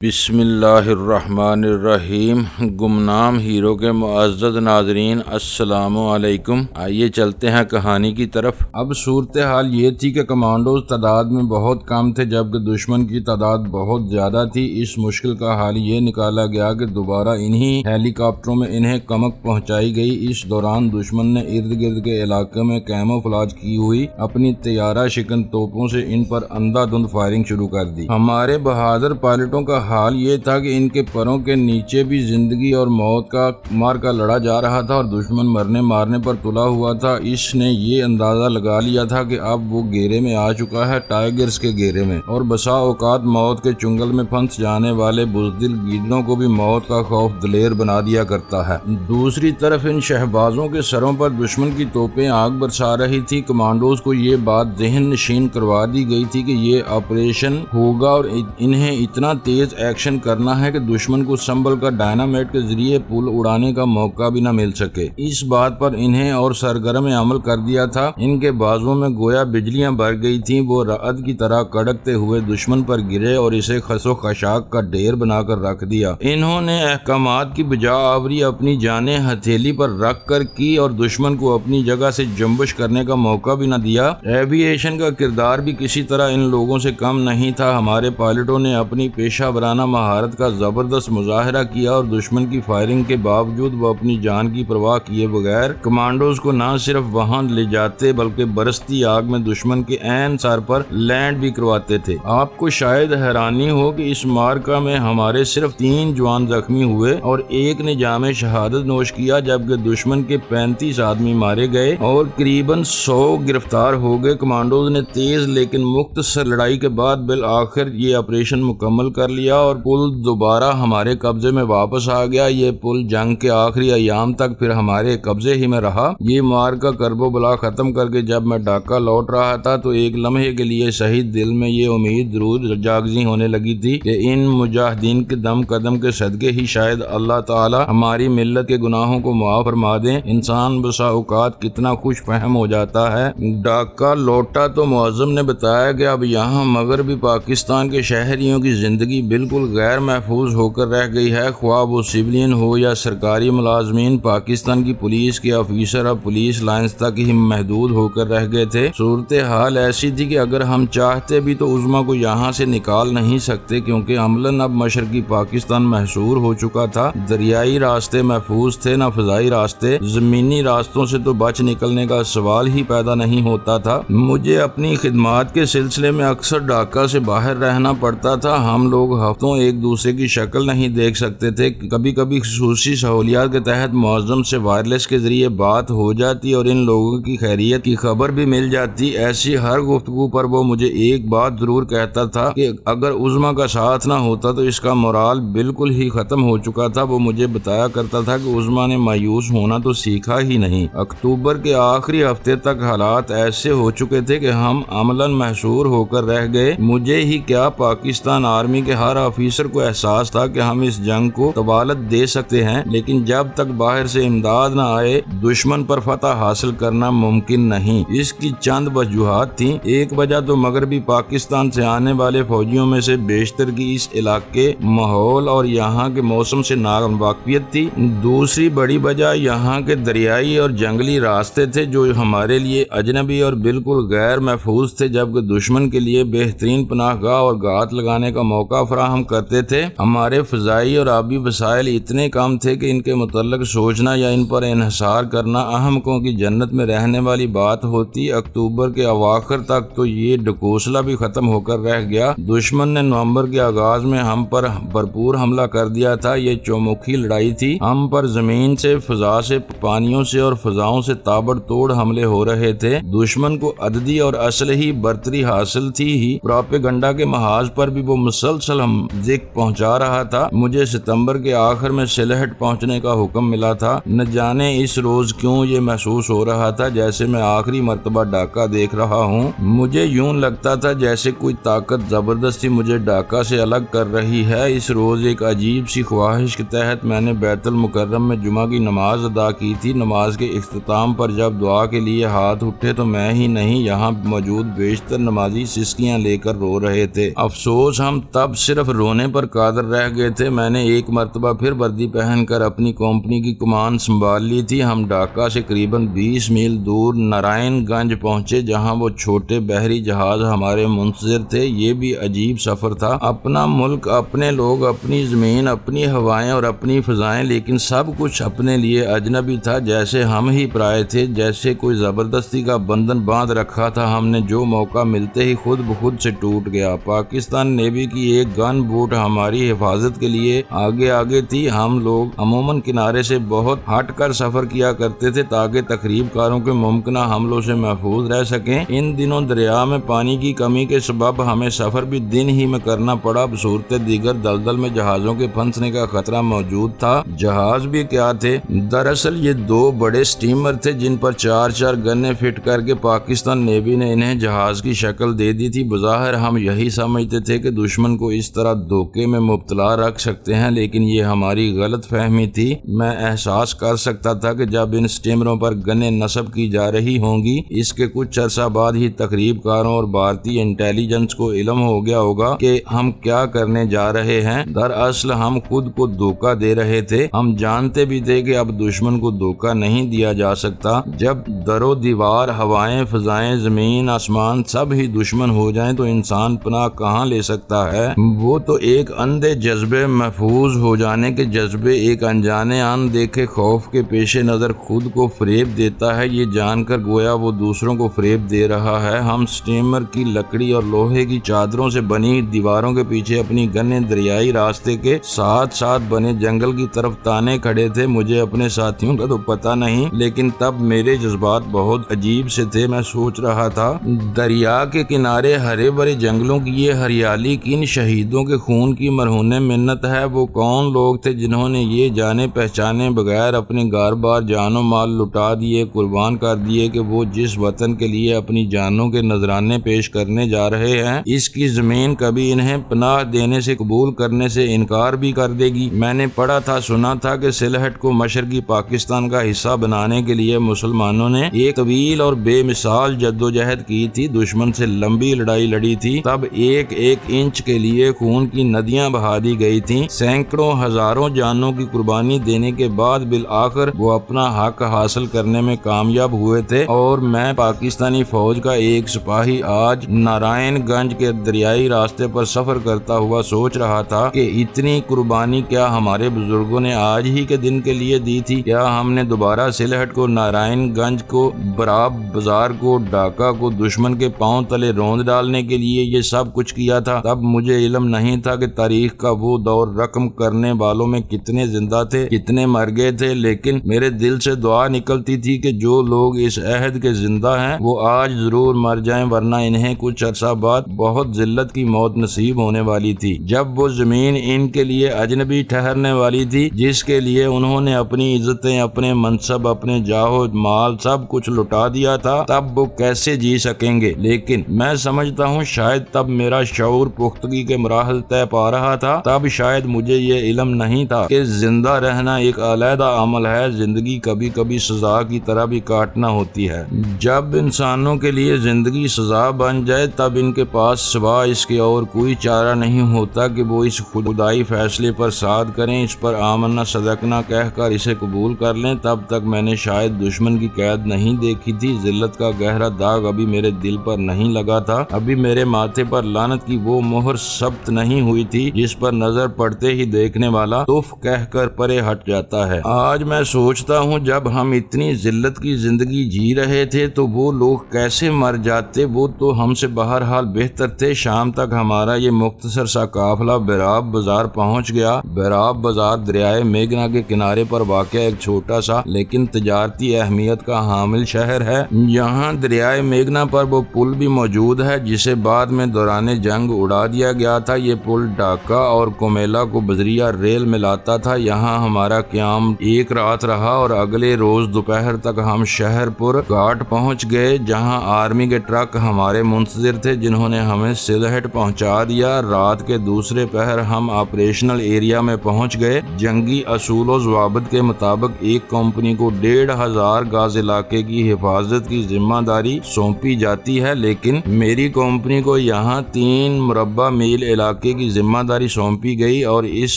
بسم اللہ الرحمن الرحیم۔ گمنام ہیرو کے معزز ناظرین، السلام علیکم۔ آئیے چلتے ہیں کہانی کی طرف۔ اب صورتحال یہ تھی کہ کمانڈوز تعداد میں بہت کم تھے جبکہ دشمن کی تعداد بہت زیادہ تھی۔ اس مشکل کا حل یہ نکالا گیا کہ دوبارہ انہی ہیلی کاپٹروں میں انہیں کمک پہنچائی گئی۔ اس دوران دشمن نے ارد گرد کے علاقے میں کیموفلاج کی ہوئی اپنی طیارہ شکن توپوں سے ان پر اندھا دھند فائرنگ شروع کر دی۔ ہمارے بہادر پائلٹوں کا حال یہ تھا کہ ان کے پروں کے نیچے بھی زندگی اور موت کا معرکہ لڑا جا رہا تھا اور دشمن مرنے مارنے پر تلا ہوا تھا۔ اس نے یہ اندازہ لگا لیا تھا کہ اب وہ گھیرے میں آ چکا ہے، ٹائیگرز کے گھیرے میں، اور بسا اوقات موت کے چنگل میں پھنس جانے والے بزدل گیدڑوں کو بھی موت کا خوف دلیر بنا دیا کرتا ہے۔ دوسری طرف ان شہبازوں کے سروں پر دشمن کی توپیں آگ برسا رہی تھی۔ کمانڈوز کو یہ بات ذہن نشین کروا دی گئی تھی کہ یہ آپریشن ہوگا اور انہیں اتنا تیز ایکشن کرنا ہے کہ دشمن کو سنبھل کر ڈائنامائٹ کے ذریعے پل اڑانے کا موقع بھی نہ مل سکے۔ اس بات پر انہیں اور سرگرم عمل کر دیا تھا۔ ان کے بازوؤں میں گویا بجلیاں بر گئی تھیں۔ وہ رعد کی طرح کڑکتے ہوئے دشمن پر گرے اور اسے خس و خشاک کا ڈھیر بنا کر رکھ دیا۔ انہوں نے احکامات کی بجا آوری اپنی جانیں ہتھیلی پر رکھ کر کی اور دشمن کو اپنی جگہ سے جنبش کرنے کا موقع بھی نہ دیا۔ ایوی ایشن کا کردار بھی کسی طرح ان لوگوں سے کم نہیں تھا۔ ہمارے پائلٹوں نے اپنی پیشہ ورانہ مہارت کا زبردست مظاہرہ کیا اور دشمن کی فائرنگ کے باوجود وہ اپنی جان کی پرواہ کیے بغیر کمانڈوز کو نہ صرف وہاں لے جاتے بلکہ برستی آگ میں دشمن کے عین سر پر لینڈ بھی کرواتے تھے۔ آپ کو شاید حیرانی ہو کہ اس معرکہ میں ہمارے صرف 3 جوان زخمی ہوئے اور ایک نے جام شہادت نوش کیا جبکہ دشمن کے 35 آدمی مارے گئے اور قریباً 100 گرفتار ہو گئے۔ کمانڈوز نے تیز لیکن مختصر لڑائی کے بعد بالآخر یہ آپریشن مکمل کر لیا اور پل دوبارہ ہمارے قبضے میں واپس آ گیا۔ یہ پل جنگ کے آخری ایام تک پھر ہمارے قبضے ہی میں رہا۔ یہ معرکہ کرب و بلا ختم کر کے جب میں ڈھاکہ لوٹ رہا تھا تو ایک لمحے کے لیے شہید دل میں یہ امید ضرور جاگزی ہونے لگی تھی کہ ان مجاہدین کے دم قدم کے صدقے ہی شاید اللہ تعالی ہماری ملت کے گناہوں کو معاف فرما دیں۔ انسان بسا اوقات کتنا خوش فہم ہو جاتا ہے۔ ڈھاکہ لوٹا تو معظم نے بتایا کہ اب یہاں مغربی پاکستان کے شہریوں کی زندگی بالکل غیر محفوظ ہو کر رہ گئی ہے، خواہ وہ سویلین ہو یا سرکاری ملازمین۔ پاکستان کی پولیس کے آفیسر اب پولیس لائنز تک ہی محدود ہو کر رہ گئے تھے۔ صورتحال ایسی تھی کہ اگر ہم چاہتے بھی تو عظمیٰ کو یہاں سے نکال نہیں سکتے کیونکہ عملاً اب مشرقی پاکستان محصور ہو چکا تھا۔ دریائی راستے محفوظ تھے، نہ فضائی راستے۔ زمینی راستوں سے تو بچ نکلنے کا سوال ہی پیدا نہیں ہوتا تھا۔ مجھے اپنی خدمات کے سلسلے میں اکثر ڈھاکہ سے باہر رہنا پڑتا تھا۔ ہم لوگ ہفتوں ایک دوسرے کی شکل نہیں دیکھ سکتے تھے۔ کبھی کبھی خصوصی سہولیات کے تحت معظم سے وائرلیس کے ذریعے بات ہو جاتی اور ان لوگوں کی خیریت کی خبر بھی مل جاتی۔ ایسی ہر گفتگو پر وہ مجھے ایک بات ضرور کہتا تھا کہ اگر عظمیٰ کا ساتھ نہ ہوتا تو اس کا مورال بالکل ہی ختم ہو چکا تھا۔ وہ مجھے بتایا کرتا تھا کہ عظمیٰ نے مایوس ہونا تو سیکھا ہی نہیں۔ اکتوبر کے آخری ہفتے تک حالات ایسے ہو چکے تھے کہ ہم عملاً محصور ہو کر رہ گئے۔ مجھے ہی کیا پاکستان آرمی کے ہر آفیسر کو احساس تھا کہ ہم اس جنگ کو طوالت دے سکتے ہیں لیکن جب تک باہر سے امداد نہ آئے دشمن پر فتح حاصل کرنا ممکن نہیں۔ اس کی چند وجوہات تھیں۔ ایک وجہ تو مغربی پاکستان سے آنے والے فوجیوں میں سے بیشتر کی اس علاقے ماحول اور یہاں کے موسم سے ناواقفیت تھی۔ دوسری بڑی وجہ یہاں کے دریائی اور جنگلی راستے تھے جو ہمارے لیے اجنبی اور بالکل غیر محفوظ تھے جبکہ دشمن کے لیے بہترین پناہ گاہ اور گھات لگانے کا موقع فراہم کرتے تھے۔ ہمارے فضائی اور آبی وسائل اتنے کم تھے کہ ان کے متعلق سوچنا یا ان پر انحصار کرنا احمقوں کی جنت میں رہنے والی بات ہوتی۔ اکتوبر کے اواخر تک تو یہ ڈکوسلا بھی ختم ہو کر رہ گیا۔ دشمن نے نومبر کے آغاز میں ہم پر بھرپور حملہ کر دیا تھا۔ یہ چومکھی لڑائی تھی۔ ہم پر زمین سے، فضا سے، پانیوں سے اور فضاؤں سے تابڑ توڑ حملے ہو رہے تھے۔ دشمن کو عددی اور اسلحی برتری حاصل تھی ہی، پراپیگنڈا کے محاذ پر بھی وہ مسلسل ذکر پہنچا رہا تھا۔ مجھے ستمبر کے آخر میں سلہٹ پہنچنے کا حکم ملا تھا۔ نہ جانے اس روز کیوں یہ محسوس ہو رہا تھا جیسے میں آخری مرتبہ ڈھاکہ دیکھ رہا ہوں۔ مجھے یوں لگتا تھا جیسے کوئی طاقت زبردستی مجھے ڈھاکہ سے الگ کر رہی ہے۔ اس روز ایک عجیب سی خواہش کے تحت میں نے بیت المکرم میں جمعہ کی نماز ادا کی تھی۔ نماز کے اختتام پر جب دعا کے لیے ہاتھ اٹھے تو میں ہی نہیں یہاں موجود بیشتر نمازی سسکیاں لے کر رو رہے تھے۔ افسوس ہم تب صرف صرف رونے پر قادر رہ گئے تھے۔ میں نے ایک مرتبہ پھر وردی پہن کر اپنی کمپنی کی کمان سنبھال لی تھی۔ ہم ڈھاکہ سے قریباً 20 میل دور نارائن گنج پہنچے، جہاں وہ چھوٹے بحری جہاز ہمارے منتظر تھے۔ یہ بھی عجیب سفر تھا، اپنا ملک، اپنے لوگ، اپنی زمین، اپنی ہوائیں اور اپنی فضائیں، لیکن سب کچھ اپنے لیے اجنبی تھا، جیسے ہم ہی پرائے تھے، جیسے کوئی زبردستی کا بندھن باندھ رکھا تھا ہم نے، جو موقع ملتے ہی خود بخود سے ٹوٹ گیا۔ پاکستان نیوی کی ایک گن بوٹ ہماری حفاظت کے لیے آگے تھی۔ ہم لوگ عموماً کنارے سے بہت ہٹ کر سفر کیا کرتے تھے تاکہ تخریب کاروں کے ممکنہ حملوں سے محفوظ رہ سکیں۔ ان دنوں دریا میں پانی کی کمی کے سبب ہمیں سفر بھی دن ہی میں کرنا پڑا۔ بصورت دیگر دلدل میں جہازوں کے پھنسنے کا خطرہ موجود تھا۔ جہاز بھی کیا تھے، دراصل یہ 2 بڑے سٹیمر تھے جن پر 4 گنیں فٹ کر کے پاکستان نیوی نے انہیں جہاز کی شکل دے دی تھی۔ بظاہر ہم یہی سمجھتے تھے کہ دشمن کو اس طرح دھوکے میں مبتلا رکھ سکتے ہیں، لیکن یہ ہماری غلط فہمی تھی۔ میں احساس کر سکتا تھا کہ جب ان سٹیمروں پر گنیں نصب کی جا رہی ہوں گی، اس کے کچھ عرصہ بعد ہی تخریب کاروں اور بھارتی انٹیلیجنس کو علم ہو گیا ہوگا کہ ہم کیا کرنے جا رہے ہیں۔ دراصل ہم خود کو دھوکہ دے رہے تھے۔ ہم جانتے بھی تھے کہ اب دشمن کو دھوکہ نہیں دیا جا سکتا۔ جب در و دیوار، ہوائیں، فضائیں، زمین، آسمان سب ہی دشمن ہو جائیں تو انسان پناہ کہاں لے سکتا ہے؟ وہ تو ایک اندھے جذبے، محفوظ ہو جانے کے جذبے، ایک انجانے ان دیکھے خوف کے پیش نظر خود کو فریب دیتا ہے، یہ جان کر گویا وہ دوسروں کو فریب دے رہا ہے۔ ہم سٹیمر کی لکڑی اور لوہے کی چادروں سے بنی دیواروں کے پیچھے اپنی گنیں دریائی راستے کے ساتھ بنے جنگل کی طرف تانے کھڑے تھے۔ مجھے اپنے ساتھیوں کا تو پتہ نہیں، لیکن تب میرے جذبات بہت عجیب سے تھے۔ میں سوچ رہا تھا، دریا کے کنارے ہرے بھرے جنگلوں کی یہ ہریالی کن شہیدوں کے خون کی مرہون منت ہے؟ وہ کون لوگ تھے جنہوں نے یہ جانے پہچانے بغیر اپنے گھر بار، جان و مال لٹا دیے، قربان کر دیے کہ وہ جس وطن کے لیے اپنی جانوں کے نذرانے پیش کرنے جا رہے ہیں، اس کی زمین کبھی انہیں پناہ دینے سے، قبول کرنے سے انکار بھی کر دے گی؟ میں نے پڑھا تھا، سنا تھا کہ سلہٹ کو مشرقی پاکستان کا حصہ بنانے کے لیے مسلمانوں نے ایک طویل اور بے مثال جدوجہد کی تھی، دشمن سے لمبی لڑائی لڑی تھی، تب ایک انچ کے لیے خون کی ندیاں بہا دی گئی تھیں، سینکڑوں ہزاروں جانوں کی قربانی دینے کے بعد بالآخر وہ اپنا حق حاصل کرنے میں کامیاب ہوئے تھے۔ اور میں پاکستانی فوج کا ایک سپاہی آج نارائن گنج کے دریائی راستے پر سفر کرتا ہوا سوچ رہا تھا کہ اتنی قربانی کیا ہمارے بزرگوں نے آج ہی کے دن کے لیے دی تھی؟ کیا ہم نے دوبارہ سلہٹ کو، نارائن گنج کو، براب بازار کو، ڈھاکہ کو دشمن کے پاؤں تلے روند ڈالنے کے لیے یہ سب کچھ کیا تھا؟ تب مجھے علم نہیں تھا کہ تاریخ کا وہ دور رقم کرنے والوں میں کتنے زندہ تھے، کتنے مر گئے تھے، لیکن میرے دل سے دعا نکلتی تھی کہ جو لوگ اس عہد کے زندہ ہیں وہ آج ضرور مر جائیں، ورنہ انہیں کچھ عرصہ بعد بہت ذلت کی موت نصیب ہونے والی تھی۔ جب وہ زمین ان کے لیے اجنبی ٹھہرنے والی تھی، جس کے لیے انہوں نے اپنی عزتیں، اپنے منصب، اپنے جاہ و مال سب کچھ لٹا دیا تھا، تب وہ کیسے جی سکیں گے؟ لیکن میں سمجھتا ہوں شاید تب میرا شعور پختگی کے مراحل طے پا رہا تھا، تب شاید مجھے یہ علم نہیں تھا کہ زندہ رہنا ایک علیحدہ عمل ہے، زندگی کبھی کبھی سزا کی طرح بھی کاٹنا ہوتی ہے۔ جب انسانوں کے لیے زندگی سزا بن جائے تب ان کے پاس سوا اس کے اور کوئی چارہ نہیں ہوتا کہ وہ اس خدائی فیصلے پر صاد کریں، اس پر آمنا صدقنا کہہ کر اسے قبول کر لیں۔ تب تک میں نے شاید دشمن کی قید نہیں دیکھی تھی، ذلت کا گہرا داغ ابھی میرے دل پر نہیں لگا تھا، ابھی میرے ماتھے پر لعنت کی وہ مہر ثبت نہیں ہوئی تھی جس پر نظر پڑتے ہی دیکھنے والا تف کہہ کر پرے ہٹ جاتا ہے۔ آج میں سوچتا ہوں جب ہم اتنی ذلت کی زندگی جی رہے تھے تو وہ لوگ کیسے مر جاتے؟ وہ تو ہم سے بہرحال بہتر تھے۔ شام تک ہمارا یہ مختصر سا قافلہ بیراب بازار پہنچ گیا۔ بیراب بازار دریائے میگنا کے کنارے پر واقع ایک چھوٹا سا لیکن تجارتی اہمیت کا حامل شہر ہے۔ یہاں دریائے میگنا پر وہ پل بھی موجود ہے جسے بعد میں دوران جنگ اڑا دیا گیا تھا۔ یہ پل ڈھاکہ اور کومیلا کو بذریعہ ریل ملاتا تھا۔ یہاں ہمارا قیام ایک رات رہا اور اگلے روز دوپہر تک ہم شہر پور گھاٹ پہنچ گئے جہاں آرمی کے ٹرک ہمارے منتظر تھے جنہوں نے ہمیں سلہٹ پہنچا دیا۔ رات کے دوسرے پہر ہم آپریشنل ایریا میں پہنچ گئے۔ جنگی اصول و ضوابط کے مطابق ایک کمپنی کو 1500 گز علاقے کی حفاظت کی ذمہ داری سونپی جاتی ہے، لیکن میری کمپنی کو یہاں 3 مربع میل علاقے علاقے کی ذمہ داری سونپی گئی اور اس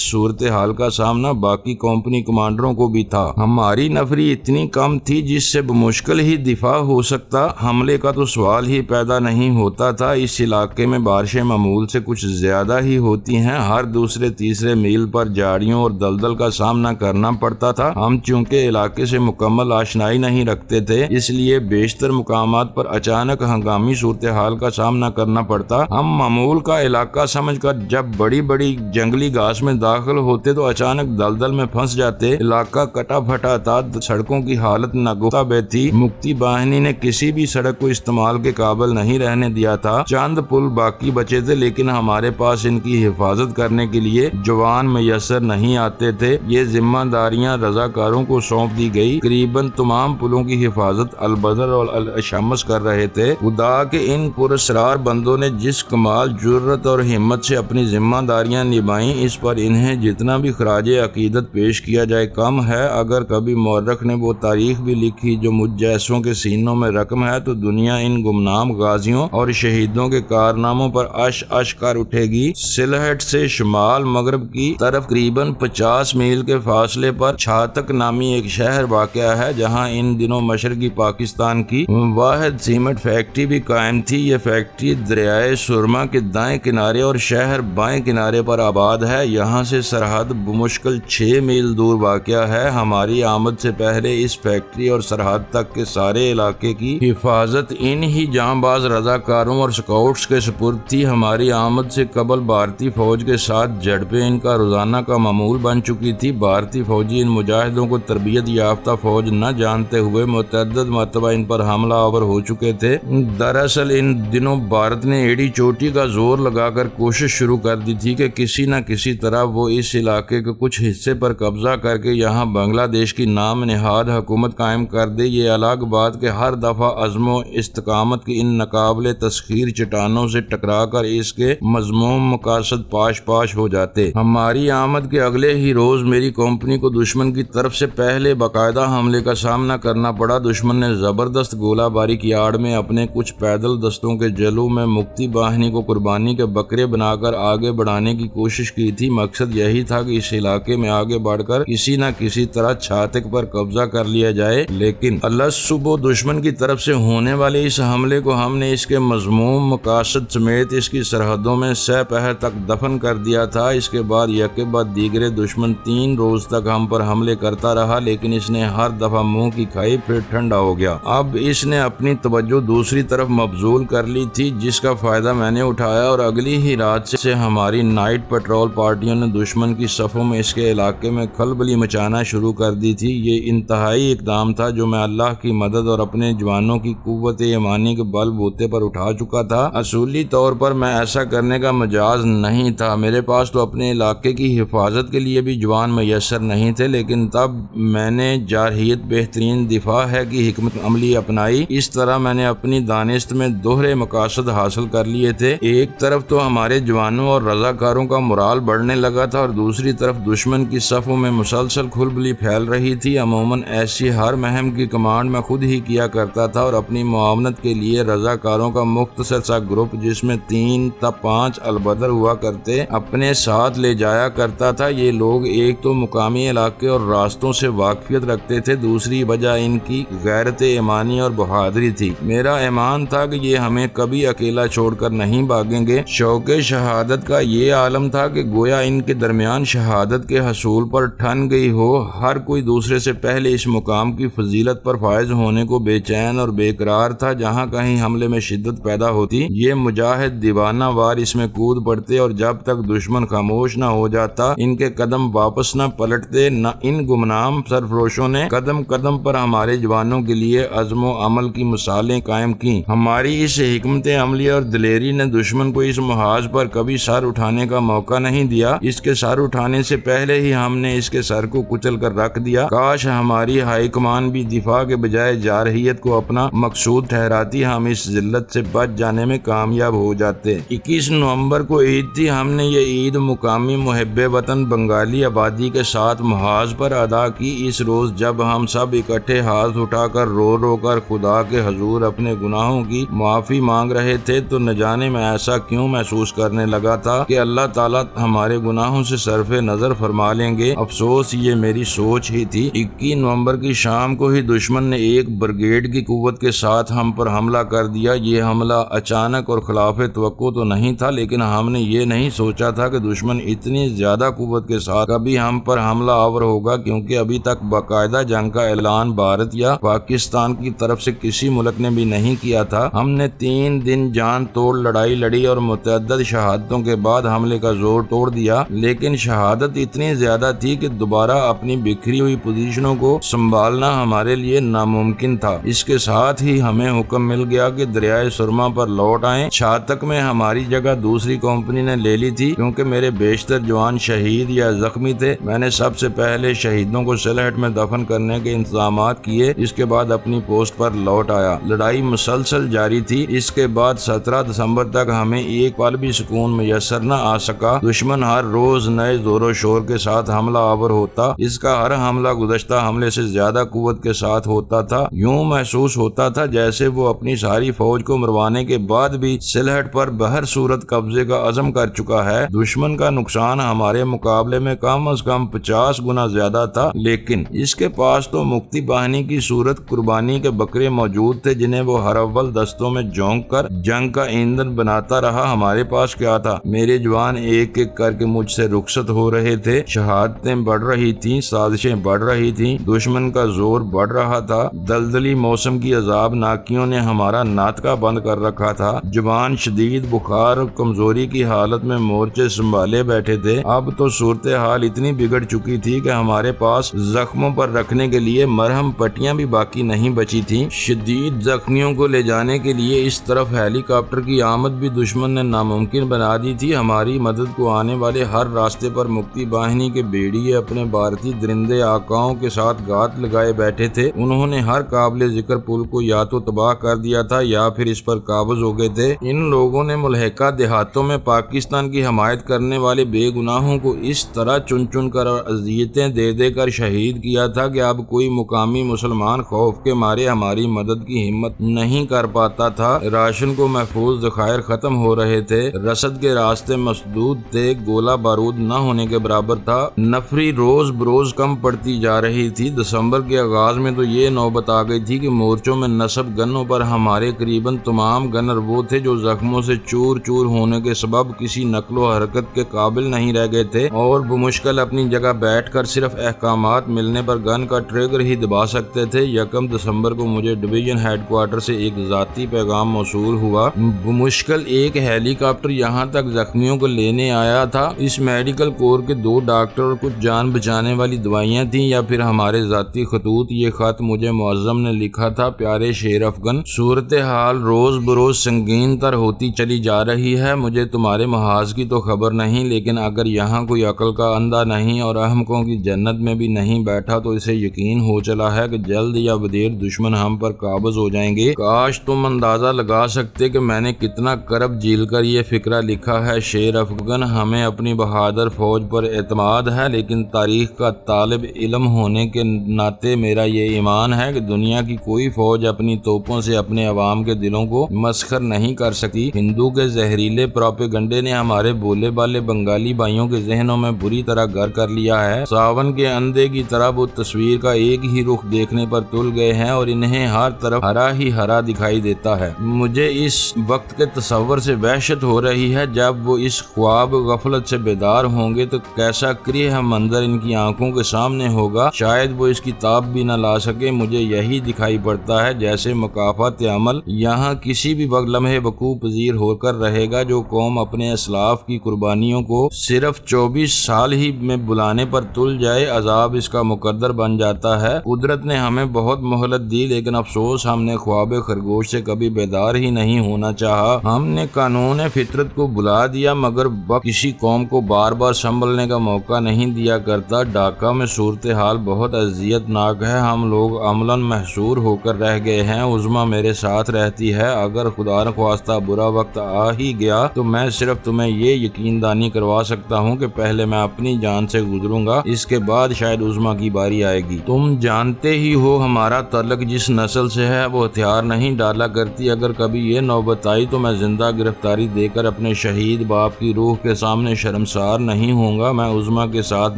صورتحال کا سامنا باقی کمپنی کمانڈروں کو بھی تھا۔ ہماری نفری اتنی کم تھی جس سے بمشکل ہی دفاع ہو سکتا، حملے کا تو سوال ہی پیدا نہیں ہوتا تھا۔ اس علاقے میں بارشیں معمول سے کچھ زیادہ ہی ہوتی ہیں، ہر دوسرے تیسرے میل پر جھاڑیوں اور دلدل کا سامنا کرنا پڑتا تھا۔ ہم چونکہ علاقے سے مکمل آشنائی نہیں رکھتے تھے، اس لیے بیشتر مقامات پر اچانک ہنگامی صورتحال کا سامنا کرنا پڑتا۔ ہم معمول کا علاقہ سمجھ کر جب بڑی بڑی جنگلی گھاس میں داخل ہوتے تو اچانک دلدل میں پھنس جاتے۔ علاقہ کٹا پھٹا تھا، سڑکوں کی حالت ناگفتہ بے تھی۔ مکتی باہنی نے کسی بھی سڑک کو استعمال کے قابل نہیں رہنے دیا تھا۔ چند پل باقی بچے تھے، لیکن ہمارے پاس ان کی حفاظت کرنے کے لیے جوان میسر نہیں آتے تھے۔ یہ ذمہ داریاں رضاکاروں کو سونپ دی گئی۔ قریباً تمام پلوں کی حفاظت البدر اور الشمس کر رہے تھے۔ خدا کے ان پراسرار بندوں نے جس کمال جرت اور ہمت سے اپنی ذمہ داریاں نبھائیں، اس پر انہیں جتنا بھی خراج عقیدت پیش کیا جائے کم ہے۔ اگر کبھی مورخ نے وہ تاریخ بھی لکھی جو مجھ جیسوں کے سینوں میں رقم ہے، تو دنیا ان گمنام غازیوں اور شہیدوں کے کارناموں پر اش اش کر اٹھے گی۔ سلہٹ سے شمال مغرب کی طرف قریباً 50 میل کے فاصلے پر چھاتک نامی ایک شہر واقع ہے، جہاں ان دنوں مشرقی پاکستان کی واحد سیمنٹ فیکٹری بھی قائم تھی۔ یہ فیکٹری دریائے سرما کے دائیں کنارے اور شہر بائیں کنارے پر آباد ہے۔ یہاں سے سرحد بمشکل 6 میل دور واقع ہے۔ ہماری آمد سے پہلے اس فیکٹری اور سرحد تک کے سارے علاقے کی حفاظت ان ہی جاں باز رضاکاروں اور سکاؤٹس کے سپرد تھی۔ ہماری آمد سے قبل بھارتی فوج کے ساتھ جھڑپیں ان کا روزانہ کا معمول بن چکی تھی۔ بھارتی فوجی ان مجاہدوں کو تربیت یافتہ فوج نہ جانتے ہوئے متعدد مرتبہ ان پر حملہ آور ہو چکے تھے۔ دراصل ان دنوں بھارت نے ایڑی چوٹی کا زور لگا کر کوشش شروع کر دی تھی کہ کسی نہ کسی طرح وہ اس علاقے کے کچھ حصے پر قبضہ کر کے یہاں بنگلہ دیش کی نام نہاد حکومت قائم کر دے۔ یہ الگ بات کہ ہر دفعہ عزم و استقامت کی ان ناقابل تسخیر چٹانوں سے ٹکرا کر اس کے مذموم مقاصد پاش پاش ہو جاتے۔ ہماری آمد کے اگلے ہی روز میری کمپنی کو دشمن کی طرف سے پہلے باقاعدہ حملے کا سامنا کرنا پڑا۔ دشمن نے زبردست گولہ باری کی آڑ میں اپنے کچھ پیدل دستوں کے جلو میں مکتی باہنی کو قربانی کے بکرے بنا کر آگے بڑھانے کی کوشش کی تھی۔ مقصد یہی تھا کہ اس علاقے میں آگے بڑھ کر کسی نہ کسی طرح چھاتک پر قبضہ کر لیا جائے، لیکن صبح دشمن کی طرف سے ہونے والے اس حملے کو ہم نے اس کے مذموم مقاصد سمیت اس کی سرحدوں میں سہ پہر تک دفن کر دیا تھا۔ اس کے بعد یکے بعد دیگرے دشمن 3 روز تک ہم پر حملے کرتا رہا، لیکن اس نے ہر دفعہ منہ کی کھائی پھر ٹھنڈا ہو گیا۔ اب اس نے اپنی توجہ دوسری طرف مبذول کر لی تھی، جس کا فائدہ میں نے اٹھایا اور اگلی ہی رات سے ہماری نائٹ پیٹرول پارٹیوں نے دشمن کی صفوں میں اس کے علاقے میں کھلبلی مچانا شروع کر دی تھی۔ یہ انتہائی اقدام تھا جو میں اللہ کی مدد اور اپنے جوانوں کی قوت ایمانی کے بل بوتے پر اٹھا چکا تھا۔ اصولی طور پر میں ایسا کرنے کا مجاز نہیں تھا، میرے پاس تو اپنے علاقے کی حفاظت کے لیے بھی جوان میسر نہیں تھے، لیکن تب میں نے جارحیت بہترین دفاع ہے کی حکمت عملی اپنائی۔ اس طرح میں نے اپنی دانست میں دوہرے مقاصد حاصل کر لیے تھے۔ ایک طرف تو ہمارے جوانوں اور رضاکاروں کا مرال بڑھنے لگا تھا اور دوسری طرف دشمن کی صفوں میں مسلسل کھلبلی پھیل رہی تھی۔ عموماً ایسی ہر مہم کی کمانڈ میں خود ہی کیا کرتا تھا اور اپنی معاونت کے لیے رضاکاروں کا مختصر سا گروپ، جس میں 3 تا 5 البدر ہوا کرتے، اپنے ساتھ لے جایا کرتا تھا۔ یہ لوگ ایک تو مقامی علاقے اور راستوں سے واقفیت رکھتے تھے، دوسری وجہ ان کی غیرت ایمانی اور بہادری تھی۔ میرا ایمان تھا کہ یہ ہمیں کبھی اکیلا چھوڑ کر نہیں بھاگیں گے۔ شوق شہادت کا یہ عالم تھا کہ گویا ان کے درمیان شہادت کے حصول پر ٹھن گئی ہو۔ ہر کوئی دوسرے سے پہلے اس مقام کی فضیلت پر فائز ہونے کو بے چین اور بے قرار تھا۔ جہاں کہیں حملے میں شدت پیدا ہوتی، یہ مجاہد دیوانہ وار اس میں کود پڑتے اور جب تک دشمن خاموش نہ ہو جاتا ان کے قدم واپس نہ پلٹتے۔ نہ ان گمنام سرفروشوں نے قدم قدم پر ہمارے جوانوں کے لیے عزم و عمل کی مثالیں قائم کی۔ ہماری اس حکمت عملی اور دلیری نے دشمن کو اس محاذ پر کبھی سر اٹھانے کا موقع نہیں دیا۔ اس کے سر اٹھانے سے پہلے ہی ہم نے اس کے سر کو کچل کر رکھ دیا۔ کاش ہماری ہائی کمان بھی دفاع کے بجائے جارحیت کو اپنا مقصود ٹھہراتی، ہم اس ذلت سے بچ جانے میں کامیاب ہو جاتے۔ 21 نومبر کو عید تھی۔ ہم نے یہ عید مقامی محب وطن بنگالی آبادی کے ساتھ محاذ پر ادا کی۔ اس روز جب ہم سب اکٹھے ہاتھ اٹھا کر رو رو کر خدا کے حضور اپنے گناہوں کی معافی مانگ رہے تھے، تو نہ جانے میں ایسا کیوں محسوس کرنے لگا تھا کہ اللہ تعالیٰ ہمارے گناہوں سے صرف نظر فرما لیں گے۔ افسوس یہ میری سوچ ہی تھی۔ 21 نومبر کی شام کو ہی دشمن نے ایک بریگیڈ کی قوت کے ساتھ ہم پر حملہ کر دیا۔ یہ حملہ اچانک اور خلاف توقع تو نہیں تھا، لیکن ہم نے یہ نہیں سوچا تھا کہ دشمن اتنی زیادہ قوت کے ساتھ کبھی ہم پر حملہ آور ہوگا، کیونکہ ابھی تک باقاعدہ جنگ کا اعلان بھارت یا پاکستان کی طرف سے کسی ملک نے بھی نہیں کیا تھا۔ ہم نے 3 دن جان توڑ لڑائی لڑی اور متعدد شہادتوں کے بعد حملے کا زور توڑ دیا، لیکن شہادت اتنی زیادہ تھی کہ دوبارہ اپنی بکھری ہوئی پوزیشنوں کو سنبھالنا ہمارے لیے ناممکن تھا۔ اس کے ساتھ ہی ہمیں حکم مل گیا کہ دریائے سرما پر لوٹ آئیں۔ چھاتک میں ہماری جگہ دوسری کمپنی نے لے لی تھی، کیونکہ میرے بیشتر جوان شہید یا زخمی تھے۔ میں نے سب سے پہلے شہیدوں کو سلہٹ میں دفن کرنے کے انتظامات کیے، اس کے بعد اپنی پوسٹ پر لوٹ آیا۔ لڑائی مسلسل جاری تھی۔ اس کے بعد 17 دسمبر تک ہمیں ایک پل بھی سکون میسر نہ آ سکا۔ دشمن ہر روز نئے زور و شور کے ساتھ حملہ آور ہوتا۔ اس کا ہر حملہ گزشتہ حملے سے زیادہ قوت کے ساتھ ہوتا تھا۔ یوں محسوس ہوتا تھا جیسے وہ اپنی ساری فوج کو مروانے کے بعد بھی سلہٹ پر بہر صورت قبضے کا عزم کر چکا ہے۔ دشمن کا نقصان ہمارے مقابلے میں کم از کم 50 گنا زیادہ تھا، لیکن اس کے پاس تو مکتی باہنی کی صورت قربانی کے بکرے موجود تھے، جنہیں وہ ہر اول دستوں میں جھونک کر جنگ کا ایندھن بناتا رہا۔ ہمارے پاس کیا تھا؟ میرے جوان ایک ایک کر کے مجھ سے رخصت ہو رہے تھے۔ شہادتیں بڑھ رہی تھیں، سازشیں بڑھ رہی تھیں، دشمن کا زور بڑھ رہا تھا۔ دلدلی موسم کی عذاب ناکیوں نے ہمارا ناطقہ بند کر رکھا تھا۔ جوان شدید بخار اور کمزوری کی حالت میں مورچے سنبھالے بیٹھے تھے۔ اب تو صورتحال اتنی بگڑ چکی تھی کہ ہمارے پاس زخموں پر رکھنے کے لیے مرہم پٹیاں بھی باقی نہیں بچی تھیں۔ شدید زخمیوں کو لے جانے کے لیے اس طرف ہیلی کاپٹر کی آمد بھی دشمن نے ناممکن بنا دی تھی۔ ہماری مدد کو آنے والے ہر راستے پر مکتی باہنی کے بیڑیے اپنے بھارتی درندے آقاؤں کے ساتھ گھات لگائے بیٹھے تھے۔ انہوں نے ہر قابل ذکر پل کو یا تو تباہ کر دیا تھا یا پھر اس پر قابض ہو گئے تھے۔ ان لوگوں نے ملحقہ دیہاتوں میں پاکستان کی حمایت کرنے والے بے گناہوں کو اس طرح چن چن کر اور اذیتیں دے دے کر شہید کیا تھا کہ اب کوئی مقامی مسلمان خوف کے مارے ہماری مدد کی ہمت نہیں کر پاتا تھا۔ راشن کو محفوظ ذخائر ختم ہو رہے تھے، رسد کے راستے مسدود تھے، گولہ بارود نہ ہونے کے برابر تھا۔ نفری روز بروز کم پڑتی جا رہی تھی۔ دسمبر کے آغاز میں تو یہ نوبت آ گئی تھی کہ مورچوں میں نصب گنوں پر ہمارے قریباً تمام گنر وہ تھے جو زخموں سے چور چور ہونے کے سبب کسی نقل و حرکت کے قابل نہیں رہ گئے تھے اور بمشکل اپنی جگہ بیٹھ کر صرف احکامات ملنے پر گن کا ٹریگر ہی دبا سکتے تھے۔ 1 دسمبر کو مجھے ڈویژن ہیڈ کوارٹر سے ایک ذاتی پیغام موصول ہوا۔ بمشکل ایک ہیلی کاپٹر یہاں تک زخمیوں کو لینے آیا تھا۔ اس میڈیکل کور کے 2 ڈاکٹر اور کچھ جان بچانے والی دوائیاں تھیں یا پھر ہمارے ذاتی خطوط۔ یہ خط مجھے معظم نے لکھا تھا: پیارے شیر افغان، صورتحال روز بروز سنگین تر ہوتی چلی جا رہی ہے۔ مجھے تمہارے محاذ کی تو خبر نہیں، لیکن اگر یہاں کوئی عقل کا اندھا نہیں اور احمقوں کی جنت میں بھی نہیں بیٹھا تو اسے یقین ہو چلا ہے کہ جلد یا بدیر دشمن ہم پر قابض ہو جائیں گے۔ کاش تم اندازہ لگا سکتے کہ میں نے کتنا کرب جھیل کر یہ فقرہ لکھا ہے۔ شیر افغان، ہمیں اپنی بہادر فوج پر اعتماد ہے، لیکن تاریخ کا طالب علم ہونے کے ناطے میرا یہ ایمان ہے کہ دنیا کی کوئی فوج اپنی توپوں سے اپنے عوام کے دلوں کو مسخر نہیں کر سکی۔ ہندو کے زہریلے پروپیگنڈے نے ہمارے بولے بالے بنگالی بھائیوں کے ذہنوں میں بری طرح گھر کر لیا ہے۔ ساون کے اندھے کی طرح وہ تصویر کا ایک ہی رخ دیکھنے پر تل گئے ہیں اور انہیں ہر طرف ہرا ہی ہرا دکھائی دیتا ہے۔ مجھے اس وقت کے تصور سے وحشت ہو رہی ہے۔ جب وہ اس خواب غفلت سے بیدار ہوں گے تو کیسا کریہ منظر ان کی آنکھوں کے سامنے ہوگا، شاید وہ اس کی تاب بھی نہ لا سکے۔ مجھے یہی دکھائی پڑتا ہے جیسے مکافات عمل یہاں کسی بھی وقت لمحے وقوع پذیر ہو کر رہے گا۔ جو قوم اپنے اسلاف کی قربانیوں کو صرف 24 سال ہی میں بلانے پر تل جائے، عذاب اس کا مقدر بن جاتا ہے۔ قدرت نے ہمیں بہت مہلت دی، لیکن افسوس ہم نے خواب خرگوش سے کبھی بیدار ہی نہیں ہونا چاہا۔ ہم نے قانون فطرت کو بلا دیا، مگر وقت کسی قوم کو بار بار سنبھلنے کا موقع نہیں دیا کرتا۔ ڈھاکہ میں صورتحال بہت اذیت ناک ہے۔ ہم لوگ عملاً محصور ہو کر رہ گئے ہیں۔ عظمیٰ میرے ساتھ رہتی ہے۔ اگر خدا نخواستہ برا وقت آ ہی گیا تو میں صرف تمہیں یہ یقین دانی کروا سکتا ہوں کہ پہلے میں اپنی جان سے گزروں گا، اس کے بعد شاید عظمیٰ کی باری آئے گی۔ تم جانتے ہی ہو ہمارا تعلق جس نسل سے ہے وہ ہتھیار نہیں ڈالا کرتی۔ اگر کبھی یہ نوبت آئی تو میں زندہ گرفتاری دے کر اپنے شہید باپ کی روح کے سامنے شرمسار نہیں ہوں گا۔ میں عظمیٰ کے ساتھ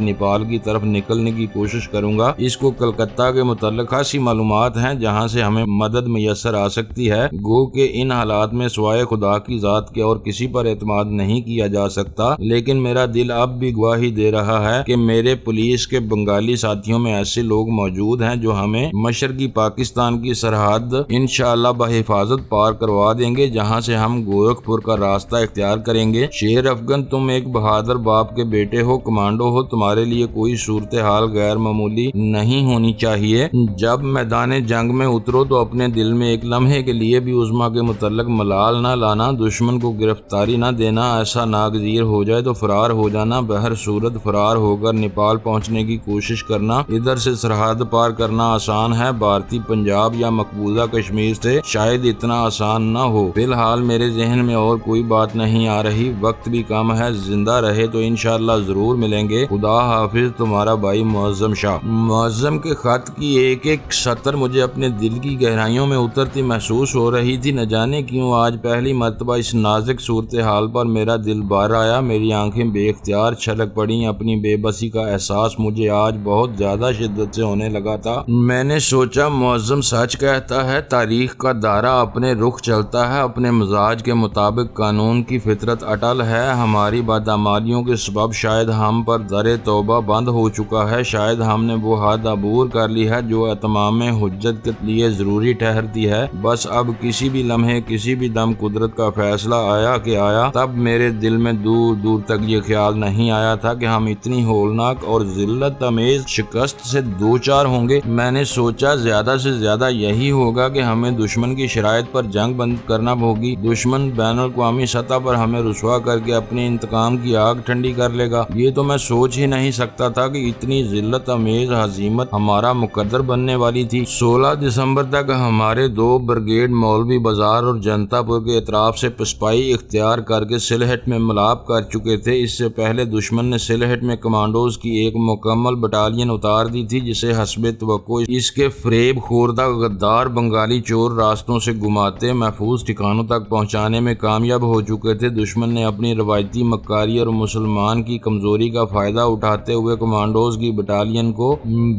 نیپال کی طرف نکلنے کی کوشش کروں گا۔ اس کو کلکتہ کے متعلق خاصی معلومات ہیں جہاں سے ہمیں مدد میسر آ سکتی ہے۔ گو کہ ان حالات میں سوائے خدا کی ذات کے اور کسی پر اعتماد نہیں کیا جا سکتا، لیکن میرا دل اب بھی گواہی دے رہا ہے کہ میرے پولیس کے بنگالی ساتھیوں میں ایسے لوگ موجود ہیں جو ہمیں مشرقی پاکستان کی سرحد انشاءاللہ بحفاظت پار کروا دیں گے، جہاں سے ہم گورکھپور کا راستہ اختیار کریں گے۔ شیر افغن، تم ایک بہادر باپ کے بیٹے ہو، کمانڈو ہو، تمہارے لیے کوئی صورتحال غیر معمولی نہیں ہونی چاہیے۔ جب میدان جنگ میں اترو تو اپنے دل میں ایک لمحے کے لیے بھی عظمیٰ کے متعلق ملال نہ لانا، دشمن کو گرفتاری نہ دینا، ایسا ناگزیر ہو جائے تو فرار ہو جانا، بہر صورت فرار ہو کر نیپال پہنچنے کی کوشش کرنا۔ ادھر سے سرحد پار کرنا آسان ہے، بھارتی پنجاب یا مقبوضہ کشمیر سے شاید اتنا آسان نہ ہو۔ فی الحال میرے ذہن میں اور کوئی بات نہیں آ رہی، وقت بھی کم ہے، زندہ رہے تو انشاءاللہ ضرور ملیں گے۔ خدا حافظ، تمہارا بھائی معظم شاہ۔ معظم کے خط کی ایک ایک سطر مجھے اپنے دل کی گہرائیوں میں اترتی محسوس ہو رہی تھی۔ نہ جانے کیوں آج پہلی مرتبہ اس نازک صورتحال پر میرا دل بھر آیا، میری آنکھیں بے اختیار چھلک پڑیں، اپنی بے بسی کا احساس مجھے آج بہت زیادہ شدت سے ہونے لگا تھا۔ میں نے سوچا معظم سچ کہتا ہے، تاریخ کا دائرہ اپنے رخ چلتا ہے، اپنے مزاج کے مطابق قانون کی فطرت اٹل ہے۔ ہماری بدعمالیوں کے سبب شاید ہم پر در توبہ بند ہو چکا ہے، شاید ہم نے وہ حد عبور کر لی ہے جو اتمام حجت کے لیے ضروری ٹھہرتی ہے۔ بس اب کسی بھی لمحے، کسی بھی دم قدرت کا فیصلہ آیا کہ آیا۔ تب میرے دل میں دور دور تک یہ خیال نہیں آیا تھا کہ ہم اتنی ہولناک اور ذلت امیز شکست سے دوچار ہوں گے۔ میں نے سوچا زیادہ سے زیادہ یہی ہوگا کہ ہمیں دشمن کی شرائط پر جنگ بند کرنا ہوگی، دشمن بین الاقوامی سطح پر ہمیں رسوا کر کے اپنے انتقام کی آگ ٹھنڈی کر لے گا۔ یہ تو میں سوچ ہی نہیں سکتا تھا کہ اتنی ذلت امیز ہزیمت ہمارا مقدر بننے والی تھی۔ 16 دسمبر تک ہمارے 2 بریگیڈ مولوی بازار اور جنتا پور کے اطراف سے پسپائی اختیار کر کے سلہٹ میں ملاب کر چکے تھے۔ اس سے پہلے دشمن نے سلہٹ میں کمانڈوز کی ایک مکمل بٹالین اتار دی تھی، جسے حسب توقع اس کے فریب خوردہ غدار بنگالی چور راستوں سے گماتے محفوظ ٹھکانوں تک پہنچانے میں کامیاب ہو چکے تھے۔ دشمن نے اپنی روایتی مکاری اور مسلمان کی کمزوری کا فائدہ اٹھاتے ہوئے کمانڈوز کی بٹالین کو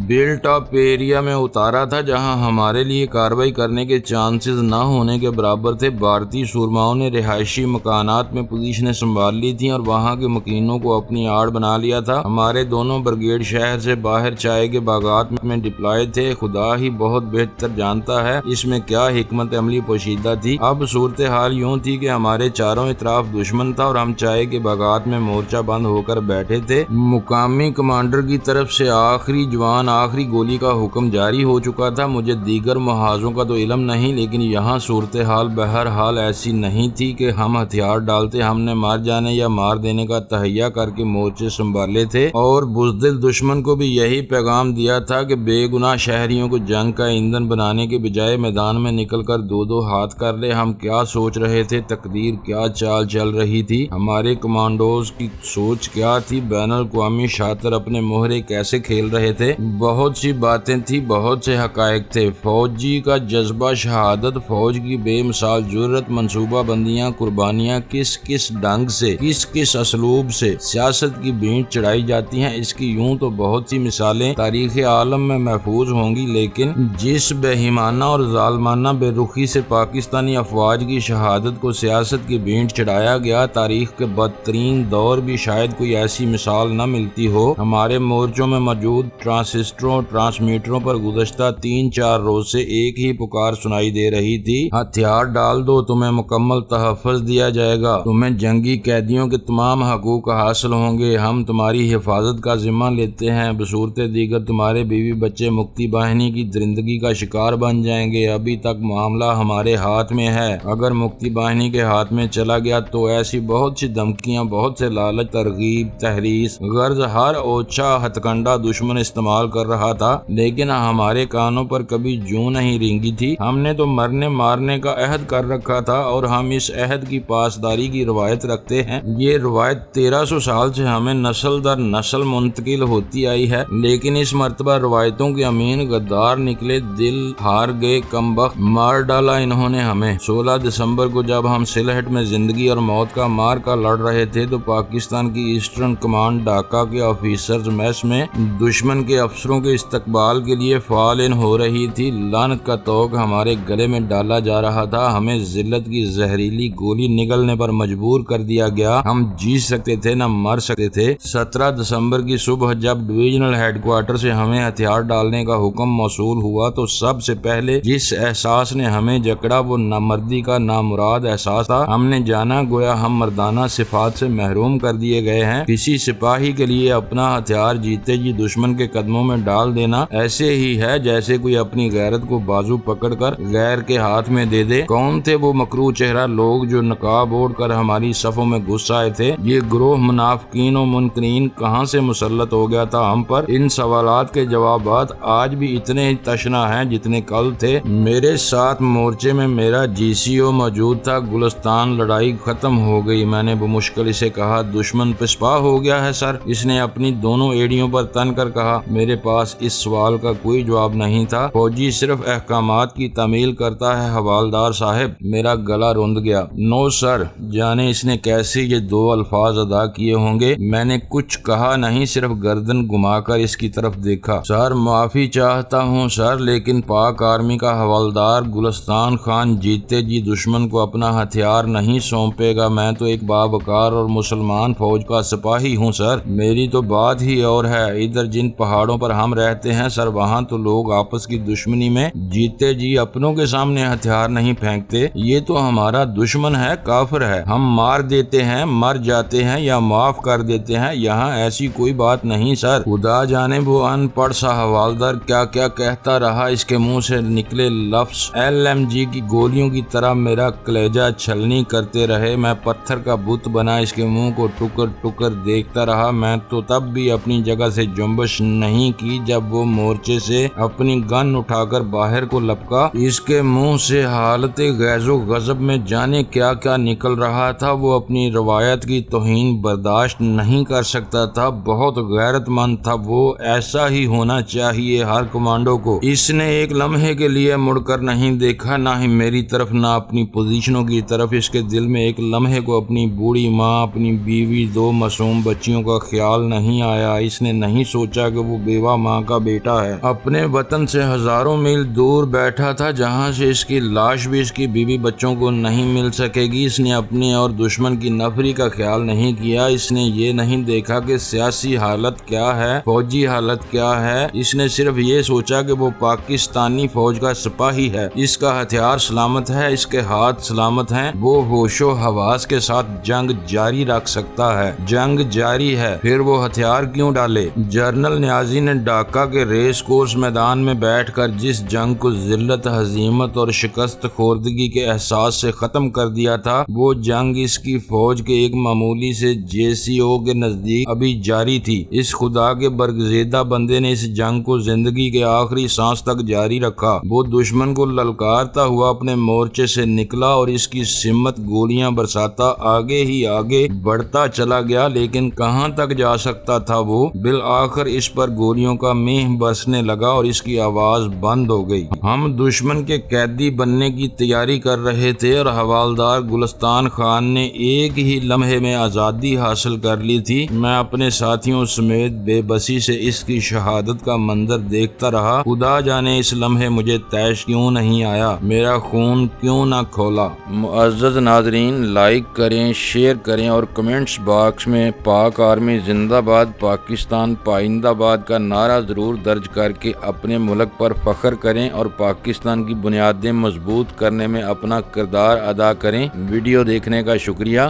بلٹ اپ ایریا میں اتارا تھا، جہاں ہمارے لیے کارروائی کرنے کے چانسز نہ ہونے کے برابر تھے۔ بھارتی سورماؤں نے رہائشی مکانات میں پوزیشنیں سنبھال لی تھیں اور وہاں کے مکینوں کو اپنی آڑ بنا لیا تھا۔ ہمارے دونوں بریگیڈ شہر سے باہر چائے کے باغات میں ڈپلائے تھے۔ خدا ہی بہت بہتر جانتا ہے اس میں کیا حکمت عملی پوشیدہ تھی۔ اب صورتحال یوں تھی کہ ہمارے چاروں اطراف دشمن تھا اور ہم چائے کے باغات میں مورچہ بند ہو کر بیٹھے تھے۔ مقامی کمانڈر کی طرف سے آخری جوان آخری گولی کا حکم جاری ہو چکا تھا۔ مجھے دیگر محاذوں کا تو علم نہیں، لیکن یہاں صورتحال بہرحال ایسی نہیں تھی کہ ہم ہتھیار ڈالتے۔ ہم نے مار جانے یا مار دینے کا تہیہ کر کے مورچے سنبھالے تھے اور بزدل دشمن کو بھی یہی پیغام دیا تھا کہ بے گناہ شہریوں کو جنگ کا ایندھن بنانے کے بجائے میدان میں نکل کر دو دو ہاتھ کر لے۔ ہم کیا سوچ رہے تھے، تقدیر کیا چال چل رہی تھی، ہمارے کمانڈوز کی سوچ کیا تھی، بین الاقوامی شاطر اپنے مہرے کیسے کھیل رہے تھے۔ بہت سی باتیں تھی، بہت سے حقائق تھے۔ فوجی کا جذبہ شہادت، فوج کی بے مثال جرت، منصوبہ بندیاں، قربانیاں کس کس ڈھنگ سے، کس کس اسلوب سے سیاست کی بھینٹ چڑھائی جاتی ہیں، اس کی یوں تو بہت سی مثالیں تاریخ عالم میں محفوظ ہوں گی، لیکن جس بےایمانہ اور ظالمانہ بے رخی سے پاکستانی افواج کی شہادت کو سیاست کی بھینٹ چڑھایا گیا، تاریخ کے بدترین دور بھی شاید کوئی ایسی مثال نہ ملتی ہو۔ ہمارے مورچوں میں موجود ٹرانسسٹروں ٹرانسمیٹروں پر گزشتہ 3-4 روز سے ایک ہی پکار سنائی دے رہی تھی: ہتھیار ڈال دو، تمہیں مکمل تحفظ دیا جائے گا، تمہیں جنگی قیدیوں کے تمام حقوق حاصل ہوں گے، ہم تمہاری حفاظت کا ذمہ لیتے ہیں، بصورت دیگر تمہارے بیوی بچے مکتی باہنی کی درندگی کا شکار بن جائیں گے۔ ابھی تک معاملہ ہمارے ہاتھ میں ہے، اگر مکتی باہنی کے ہاتھ میں چلا گیا تو ایسی بہت سی دھمکیاں، بہت سے لالچ، ترغیب، تحریض، غرض ہر اوچھا ہتھ کنڈا دشمن استعمال کر رہا تھا، لیکن ہمارے کانوں پر کبھی جوں نہیں رینگی تھی۔ ہم نے تو مرنے مارنے کا عہد کر رکھا تھا اور ہم اس عہد کی پاسداری کی روایت رکھتے ہیں۔ یہ روایت 1300 سال سے ہمیں نسل در نسل منتقل ہوتی آئی ہے، لیکن اس مرتبہ روایتوں کے امین غدار نکلے، دل ہار گئے، کم بخت، مار ڈالا انہوں نے ہمیں۔ 16 دسمبر کو جب ہم سلہٹ میں زندگی زندگی اور موت کا مارکا لڑ رہے تھے تو پاکستان کی ایسٹرن کمانڈ ڈھاکہ کے آفیسرز میس میں دشمن کے افسروں کے استقبال کے لیے فعال ہو رہی تھی۔ لعنت کا توق ہمارے گلے میں ڈالا جا رہا تھا، ہمیں ذلت کی زہریلی گولی نگلنے پر مجبور کر دیا گیا۔ ہم جی سکتے تھے نہ مر سکتے تھے۔ 17 دسمبر کی صبح جب ڈویژنل ہیڈ کوارٹر سے ہمیں ہتھیار ڈالنے کا حکم موصول ہوا تو سب سے پہلے جس احساس نے ہمیں جکڑا وہ نامردی کا نامراد احساس تھا۔ ہم نے جانا گویا ہم مردانہ صفات سے محروم کر دیے گئے ہیں۔ کسی سپاہی کے لیے اپنا ہتھیار جیتے جی دشمن کے قدموں میں ڈال دینا ایسے ہی ہے جیسے کوئی اپنی غیرت کو بازو پکڑ کر غیر کے ہاتھ میں دے دے۔ کون تھے وہ مکروہ چہرہ لوگ جو نقاب اوڑھ کر ہماری صفوں میں گھس آئے تھے؟ یہ گروہ منافقین و منکرین کہاں سے مسلط ہو گیا تھا ہم پر؟ ان سوالات کے جوابات آج بھی اتنے ہی تشنا ہیں جتنے کل تھے۔ میرے ساتھ مورچے میں میرا جی سی او موجود تھا۔ گلستان لڑائی ختم ہو گئی، میں نے بمشکل اسے کہا۔ دشمن پسپا ہو گیا ہے سر، اس نے اپنی دونوں ایڑیوں پر تن کر کہا۔ میرے پاس اس سوال کا کوئی جواب نہیں تھا۔ فوجی صرف احکامات کی تعمیل کرتا ہے حوالدار صاحب۔ میرا گلا روند گیا۔ نو سر، جانے اس نے کیسے یہ دو الفاظ ادا کیے ہوں گے۔ میں نے کچھ کہا نہیں، صرف گردن گھما کر اس کی طرف دیکھا۔ سر معافی چاہتا ہوں سر، لیکن پاک آرمی کا حوالدار گلستان خان جیتے جی دشمن کو اپنا ہتھیار نہیں سونپے گا۔ میں تو ایک باوقار اور مسلمان فوج کا سپاہی ہوں سر۔ میری تو بات ہی اور ہے۔ ادھر جن پہاڑوں پر ہم رہتے ہیں سر، وہاں تو لوگ آپس کی دشمنی میں جیتے جی اپنوں کے سامنے ہتھیار نہیں پھینکتے۔ یہ تو ہمارا دشمن ہے، کافر ہے۔ ہم مار دیتے ہیں، مر جاتے ہیں یا معاف کر دیتے ہیں۔ یہاں ایسی کوئی بات نہیں سر۔ خدا جانے وہ ان پڑھ سا حوالدار کیا کیا کہتا رہا۔ اس کے منہ سے نکلے لفظ LMG کی گولیوں کی طرح میرا کلیجہ چھلنی کرتے رہے۔ میں پتھر کا بت بنا اس کے منہ کو ٹکر ٹکر دیکھتا رہا۔ میں تو تب بھی اپنی جگہ سے جنبش نہیں کی جب وہ مورچے سے اپنی گن اٹھا کر باہر کو لپکا۔ اس کے منہ سے حالت غیظ و غضب میں جانے کیا کیا نکل رہا تھا۔ وہ اپنی روایت کی توہین برداشت نہیں کر سکتا تھا۔ بہت غیرت مند تھا وہ، ایسا ہی ہونا چاہیے ہر کمانڈو کو۔ اس نے ایک لمحے کے لیے مڑ کر نہیں دیکھا، نہ ہی میری طرف نہ اپنی پوزیشنوں کی طرف۔ اس کے دل میں ایک لمحے کو اپنی بوڑھی ماں، اپنی بیوی، 2 معصوم بچیوں کا خیال نہیں آیا۔ اس نے نہیں سوچا کہ وہ بیوہ ماں کا بیٹا ہے، اپنے وطن سے ہزاروں میل دور بیٹھا تھا، جہاں سے اس کی لاش بھی اس کی بیوی بچوں کو نہیں مل سکے گی۔ اس نے اپنے اور دشمن کی نفری کا خیال نہیں کیا۔ اس نے یہ نہیں دیکھا کہ سیاسی حالت کیا ہے، فوجی حالت کیا ہے۔ اس نے صرف یہ سوچا کہ وہ پاکستانی فوج کا سپاہی ہے، اس کا ہتھیار سلامت ہے، اس کے ہاتھ سلامت ہیں، وہ ہوش و حواس کے ساتھ جنگ جاری رکھ سکتا ہے۔ جنگ جاری ہے، پھر وہ ہتھیار کیوں ڈالے؟ جنرل نیازی نے ڈھاکہ کے ریس کورس میدان میں بیٹھ کر جس جنگ کو ذلت، ہزیمت اور شکست خوردگی کے احساس سے ختم کر دیا تھا، وہ جنگ اس کی فوج کے ایک معمولی سے JCO کے نزدیک ابھی جاری تھی۔ اس خدا کے برگزیدہ بندے نے اس جنگ کو زندگی کے آخری سانس تک جاری رکھا۔ وہ دشمن کو للکارتا ہوا اپنے مورچے سے نکلا اور اس کی سمت گولیاں برساتا آگے ہی آگے بڑھتا چلا گیا، لیکن کہاں تک جا سکتا تھا وہ؟ بالآخر اس پر گولیوں کا میہ برسنے لگا اور اس کی آواز بند ہو گئی۔ ہم دشمن کے قیدی بننے کی تیاری کر رہے تھے اور حوالدار گلستان خان نے ایک ہی لمحے میں آزادی حاصل کر لی تھی۔ میں اپنے ساتھیوں سمیت بے بسی سے اس کی شہادت کا منظر دیکھتا رہا۔ خدا جانے اس لمحے مجھے طیش کیوں نہیں آیا، میرا خون کیوں نہ کھولا۔ معزز ناظرین، لائک کریں، شیئر کریں اور کمنٹس باکس میں پاک آرمی زندہ باد، پاکستان پائندہ باد کا نعرہ ضرور درج کر کے اپنے ملک پر فخر کریں اور پاکستان کی بنیادیں مضبوط کرنے میں اپنا کردار ادا کریں۔ ویڈیو دیکھنے کا شکریہ۔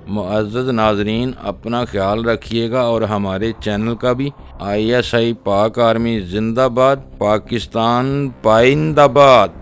معزز ناظرین، اپنا خیال رکھیے گا اور ہمارے چینل کا بھی۔ ISI پاک آرمی زندہ باد، پاکستان پائندہ باد۔